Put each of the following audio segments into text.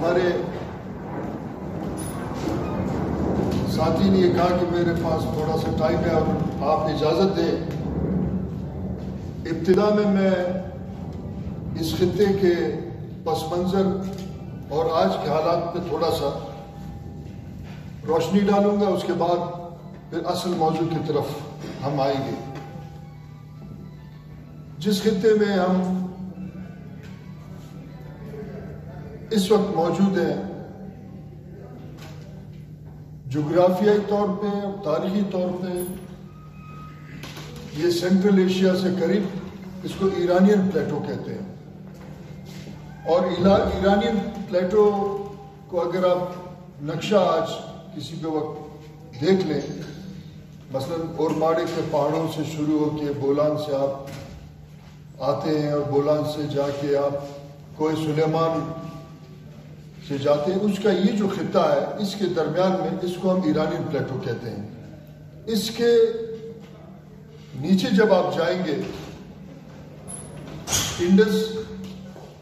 ہمارے ساتھی نے یہ کہا کہ میرے پاس تھوڑا سا ٹائم ہے اور آپ اجازت دیں، ابتدا میں اس خطے کے پس منظر اور آج کے حالات پہ تھوڑا سا روشنی ڈالوں گا، اس کے بعد پھر اصل موضوع کی طرف ہم آئیں گے۔ جس خطے میں ہم اس وقت موجود ہیں، جغرافیائی طور پہ اور تاریخی طور پہ یہ سینٹرل ایشیا سے قریب، اس کو ایرانین پلیٹو کہتے ہیں۔ اور ایرانین پلیٹو کو اگر آپ نقشہ آج کسی بھی وقت دیکھ لیں، مثلا اورماڑے کے پہاڑوں سے شروع ہو کے بولان سے آپ آتے ہیں اور بولان سے جا کے آپ کوہ سلیمان سے جاتے ہیں، اس کا یہ جو خطہ ہے اس کے درمیان میں اس کو ہم ایرانین پلیٹو کہتے ہیں۔ اس کے نیچے جب آپ جائیں گے، انڈس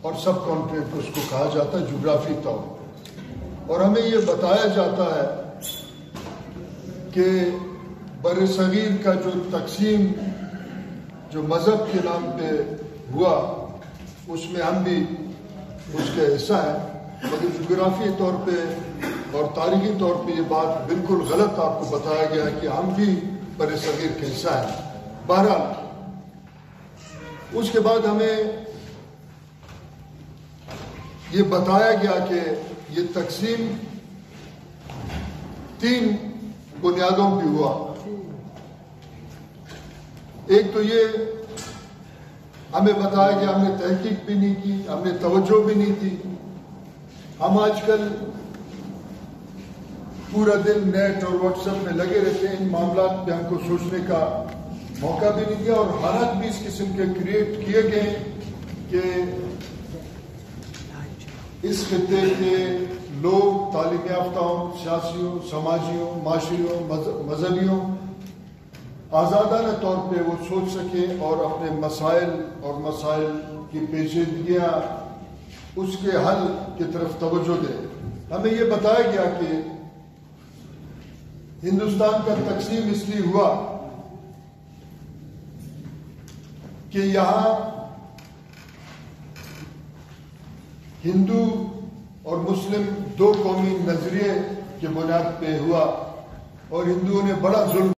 اور سب کانٹیننٹ اس کو کہا جاتا ہے جغرافی طور، اور ہمیں یہ بتایا جاتا ہے کہ بر صغیر کا جو تقسیم جو مذہب کے نام پہ ہوا، اس میں ہم بھی اس کا حصہ ہے، لیکن جغرافی طور پہ اور تاریخی طور پہ یہ بات بالکل غلط آپ کو بتایا گیا کہ ہم بھی بر صغیر کا حصہ ہیں۔ بہرحال اس کے بعد ہمیں یہ بتایا گیا کہ یہ تقسیم 3 بنیادوں پہ ہوا۔ ایک تو یہ ہمیں بتایا گیا، ہم نے تحقیق بھی نہیں کی، ہم نے توجہ بھی نہیں تھی۔ ہم آج کل پورا دن نیٹ اور واٹس ایپ میں لگے رہتے ہیں، ان معاملات پہ ہم کو سوچنے کا موقع بھی نہیں دیا، اور حالات بھی اس قسم کے کریٹ کیے گئے کہ اس خطے کے لوگ تعلیم یافتاؤں، سیاسیوں، سماجیوں، معاشیوں، مذہبیوں آزادانہ طور پہ وہ سوچ سکیں اور اپنے مسائل اور مسائل کی پیچیدگیاں اس کے حل کی طرف توجہ دیں۔ ہمیں یہ بتایا گیا کہ ہندوستان کا تقسیم اس لیے ہوا کہ یہاں ہندو اور مسلم 2 قومی نظریے کے بنیاد پہ ہوا، اور ہندوؤں نے بڑا ظلم